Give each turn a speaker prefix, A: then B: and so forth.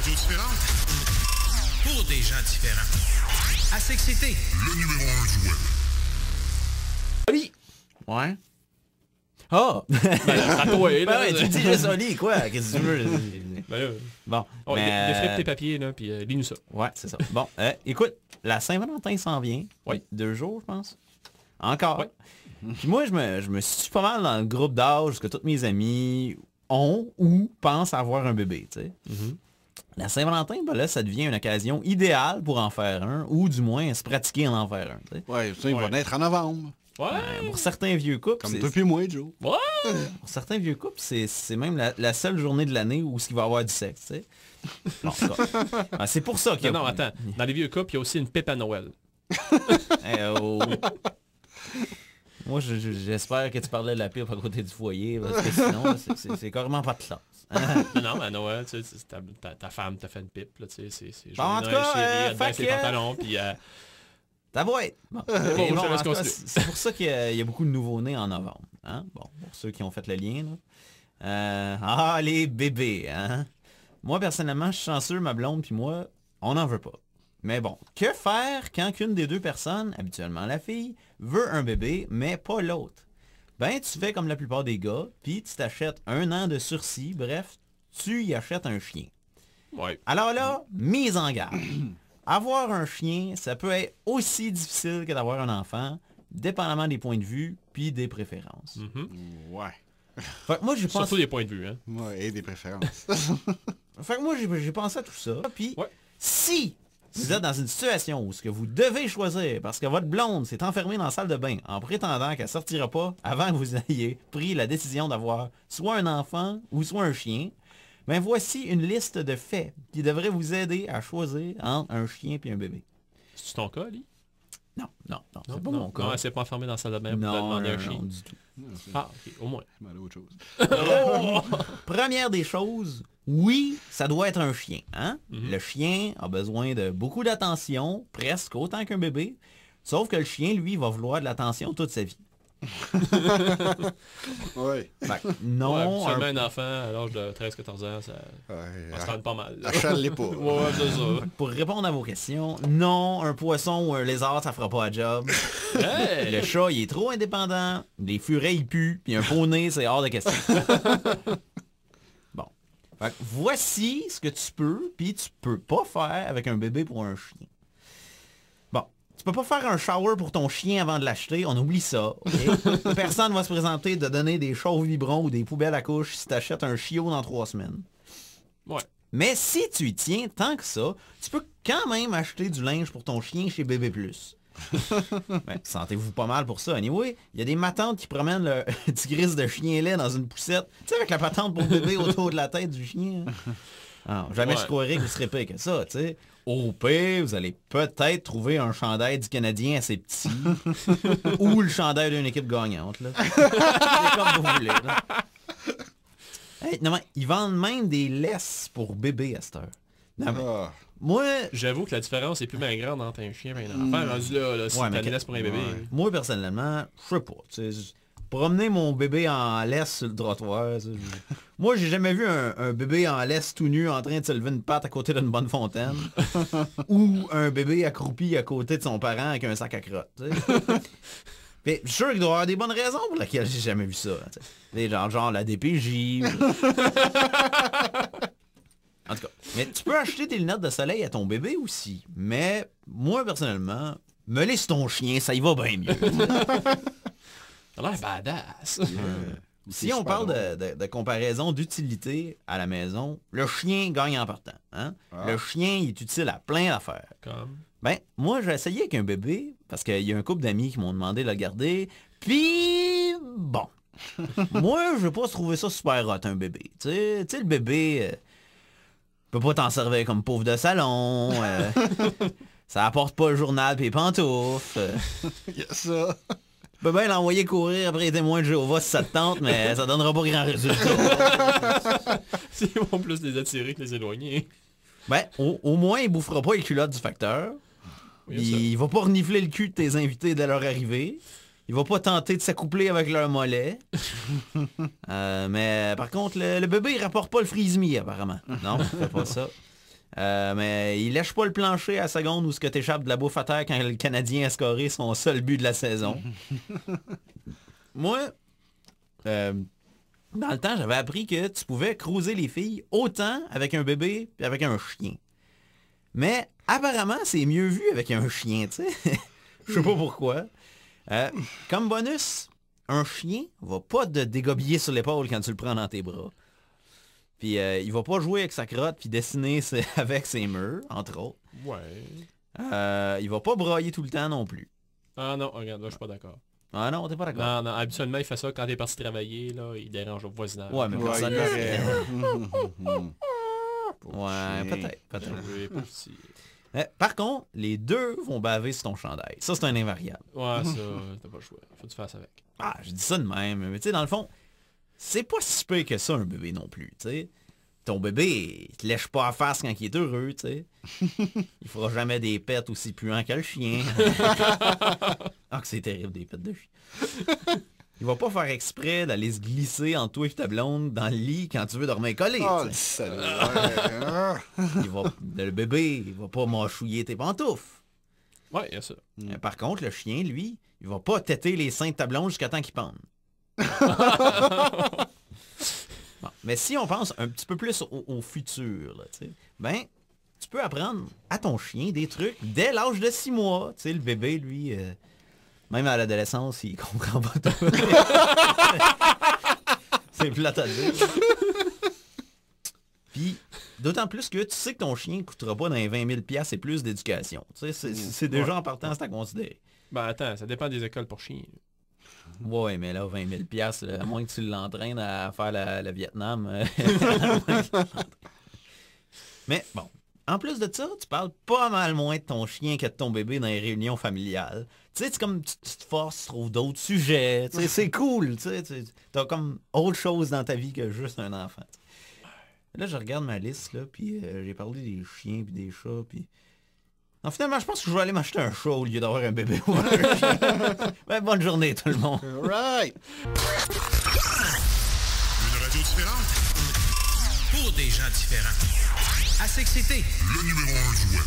A: radios différentes.
B: Pour des gens différents. À s'exciter.
A: Le numéro 1 du web.
C: Oli! Ouais. Ah!
D: À toi, là.
C: Ben ouais, tu dis juste Oli, quoi? Qu'est-ce que tu veux?
D: Ben là,
C: Bon.
D: défripe tes papiers, là, puis lis-nous ça.
C: Ouais, c'est ça. Bon, écoute, la Saint-Valentin s'en vient.
D: Oui.
C: 2 jours, je pense. Encore.
D: Oui.
C: Puis moi, je me situe pas mal dans le groupe d'âge que tous mes amis ont ou pensent avoir un bébé, tu sais. La Saint-Valentin, ben là, ça devient une occasion idéale pour en faire un, ou du moins se pratiquer en faire un, tu sais.
E: Ouais, ça, il va naître en novembre.
D: Ouais.
C: Pour certains vieux couples,
E: Comme
C: c'est-
E: toi puis moi, Joe.
D: Ouais.
C: pour certains vieux couples, c'est même la seule journée de l'année où il va y avoir du sexe, tu sais. Bon, en tout cas. Ben, c'est pour ça qu'il y a...
D: Non, attends. Dans les vieux couples, il y a aussi une pipe à Noël.
C: Eh, oh. Moi, j'espère que tu parlais de la pipe à côté du foyer, parce que sinon, là, c'est carrément pas de classe.
D: Non, mais à Noël, tu sais, ta femme t'a fait une pipe, là, tu sais, c'est
C: Bon, en tout
D: journée
C: cas,
D: chérie, elle
C: fait
D: baisse ses
C: que-
D: pantalons, puis
C: Ta boîte! Bon.
D: bon,
C: Et
D: je
C: bon,
D: te laisse
C: en tout cas,
D: continuer.
C: c'est pour ça qu'il y a beaucoup de nouveaux-nés en novembre. Hein? Bon, pour ceux qui ont fait le lien. Là. Les bébés. Hein? Moi, personnellement, je suis chanceux, ma blonde puis moi, on n'en veut pas. Mais bon, que faire quand qu'une des deux personnes, habituellement la fille, veut un bébé, mais pas l'autre? Ben, tu fais comme la plupart des gars, puis tu t'achètes 1 an de sursis, bref, tu y achètes un chien.
D: ouais.
C: Alors là, mise en garde. Avoir un chien, ça peut être aussi difficile que d'avoir un enfant, dépendamment des points de vue puis des préférences.
E: Ouais.
C: Fait que moi, j'ai pensé...
D: Surtout des points de vue, hein.
E: Ouais, et des préférences.
C: Fait que moi, j'ai pensé à tout ça. Puis,
D: Ouais.
C: si vous êtes dans une situation où ce que vous devez choisir parce que votre blonde s'est enfermée dans la salle de bain en prétendant qu'elle sortira pas avant que vous ayez pris la décision d'avoir soit un enfant ou soit un chien, ben voici une liste de faits qui devrait vous aider à choisir entre un chien et un bébé.
D: C'est ton cas, Ali?
C: Non, c'est pas mon cas.
D: Non, elle s'est pas enfermée dans la salle de bain pour te demander un chien.
C: du tout.
D: Ah, ok, au moins.
E: Je m'en ai autre chose.
C: Première des choses, oui, ça doit être un chien. Hein? Le chien a besoin de beaucoup d'attention, presque autant qu'un bébé. Sauf que le chien, lui, va vouloir de l'attention toute sa vie.
E: Ouais.
C: Fait que non,
D: Ouais,
C: un-
D: un enfant à l'âge de 13-14 ans, ça se rend pas mal. là.
E: Achale-les pas.
D: Ouais, c'est ça.
C: pour répondre à vos questions, non, un poisson ou un lézard, ça fera pas la job.
D: Hey!
C: Le chat, il est trop indépendant. Les furets, ils puent. Puis un poney, c'est hors de question. Bon. Fait que voici ce que tu peux, puis tu peux pas faire avec un bébé pour un chien. Bon. Tu peux pas faire un shower pour ton chien avant de l'acheter. On oublie ça. ok? Personne va se présenter de donner des chauves vibrants ou des poubelles à couche si t'achètes un chiot dans 3 semaines.
D: Ouais.
C: Mais si tu y tiens tant que ça, tu peux quand même acheter du linge pour ton chien chez Bébé Plus. Ben, sentez-vous pas mal pour ça. Anyway, il y a des matantes qui promènent le tigris de chien lait dans une poussette. Tu sais, avec la patente pour bébé autour de la tête du chien. Ah, jamais
D: Ouais.
C: je croirais que vous serez pire que ça, tu sais. Au pire, vous allez peut-être trouver un chandail du Canadien assez petit. ou le chandail d'une équipe gagnante, là. C'est comme vous voulez, là. Hey, non, mais ils vendent même des laisses pour bébé à cette heure. Non, mais
E: Ah.
C: moi,
D: J'avoue que la différence est plus bien grande entre un chien et un enfant. Rendu là, si
C: Ouais, mais
D: t'as une laisse pour un bébé.
C: moi personnellement, je sais pas. Tu sais, promener mon bébé en laisse sur le trottoir. Tu sais, moi, j'ai jamais vu un bébé en laisse tout nu en train de se lever une patte à côté d'une bonne fontaine. ou un bébé accroupi à côté de son parent avec un sac à crottes. Tu sais. Puis, je suis sûr qu'il doit y avoir des bonnes raisons pour lesquelles j'ai jamais vu ça. Tu sais. Genre la DPJ. En tout cas, mais tu peux acheter tes lunettes de soleil à ton bébé aussi. Mais moi, personnellement, me laisse ton chien, ça y va bien mieux.
D: T'as l'air badass.
C: Si on parle de comparaison d'utilité à la maison, le chien gagne en partant. Hein? Le chien il est utile à plein d'affaires.
D: Comme...
C: Ben, moi, j'ai essayé avec un bébé, parce qu'il y a un couple d'amis qui m'ont demandé de le garder. Puis, bon. Moi, je vais pas trouver ça super hot, un bébé. Tu sais, le bébé... peut pas t'en servir comme pauvre de salon. Ça apporte pas le journal pis les pantoufles.
E: Il y a ça.
C: Tu peux bien l'envoyer courir après les témoins de Jéhovah si ça te tente, mais ça donnera pas grand résultat.
D: Ils vont plus les attirer que les éloigner.
C: Ben, au moins, il bouffera pas les culottes du facteur.
D: Oui, ça.
C: Il va pas renifler le cul de tes invités dès leur arrivée. Il va pas tenter de s'accoupler avec leur mollet. Mais par contre, le bébé, il rapporte pas le frisbee, apparemment. Non, il fait pas ça. Mais il lèche pas le plancher à la seconde où ce que t'échappes de la bouffe à terre quand le Canadien a scoré son seul but de la saison. Moi, dans le temps, j'avais appris que tu pouvais cruiser les filles autant avec un bébé qu'avec un chien. Mais apparemment, c'est mieux vu avec un chien, tu sais. Je sais pas pourquoi. Comme bonus, un chien va pas te dégobiller sur l'épaule quand tu le prends dans tes bras. Puis il va pas jouer avec sa crotte puis dessiner avec ses murs, entre autres.
D: Ouais.
C: Il va pas brailler tout le temps non plus.
D: Ah non, regarde, là, je suis pas d'accord.
C: Ah non, t'es pas d'accord.
D: Non, non, habituellement, il fait ça quand t'es parti travailler, là, il dérange au voisinage.
C: Ouais, mais
E: Ouais,
C: personne
E: il
C: ne
E: paraît.
C: Ouais, peut-être.
D: Oui, pas aussi.
C: Par contre, les deux vont baver sur ton chandail. Ça, c'est un invariable.
D: Ouais, ça, t'as pas le choix. Faut que tu fasses avec.
C: Ah, je dis ça de même. Mais tu sais, dans le fond, c'est pas si pire que ça, un bébé non plus, tu sais. Ton bébé, il te lèche pas à face quand il est heureux, tu sais. Il fera jamais des pets aussi puants que le chien. Ah, que c'est terrible, des pets de chien. Il va pas faire exprès d'aller se glisser entre toi et ta blonde dans le lit quand tu veux dormir collé.
E: Oh,
C: tu
E: le
C: sais.
E: salaud. Ouais.
C: Le bébé, il va pas mâchouiller tes pantoufles.
D: Ouais, il y a ça.
C: Par contre, le chien, lui, il va pas têter les seins de ta blonde jusqu'à temps qu'il pende. Bon, mais si on pense un petit peu plus au futur, là, ben, tu peux apprendre à ton chien des trucs dès l'âge de 6 mois. Tu sais, le bébé, lui, même à l'adolescence, il comprend pas tout. C'est plate à dire. Puis, d'autant plus que tu sais que ton chien ne coûtera pas dans les 20 000 $ et plus d'éducation. Tu sais, c'est déjà en partant, c'est à considérer.
D: Ben attends, ça dépend des écoles pour chiens.
C: Ouais, mais là, 20 000 $, à moins que tu l'entraînes à faire le Vietnam. Mais bon, en plus de ça, tu parles pas mal moins de ton chien que de ton bébé dans les réunions familiales. Tu sais, c'est comme tu te forces, tu trouves d'autres sujets. Tu sais, c'est cool. Tu as comme autre chose dans ta vie que juste un enfant. Là, je regarde ma liste, là, puis j'ai parlé des chiens puis des chats, puis... Non, finalement, je pense que je vais aller m'acheter un chat au lieu d'avoir un bébé ou un chien. Ben, bonne journée, tout le monde.
E: All right.
B: Une radio différente pour des gens différents. À s'exciter.
A: Le numéro 1 du web.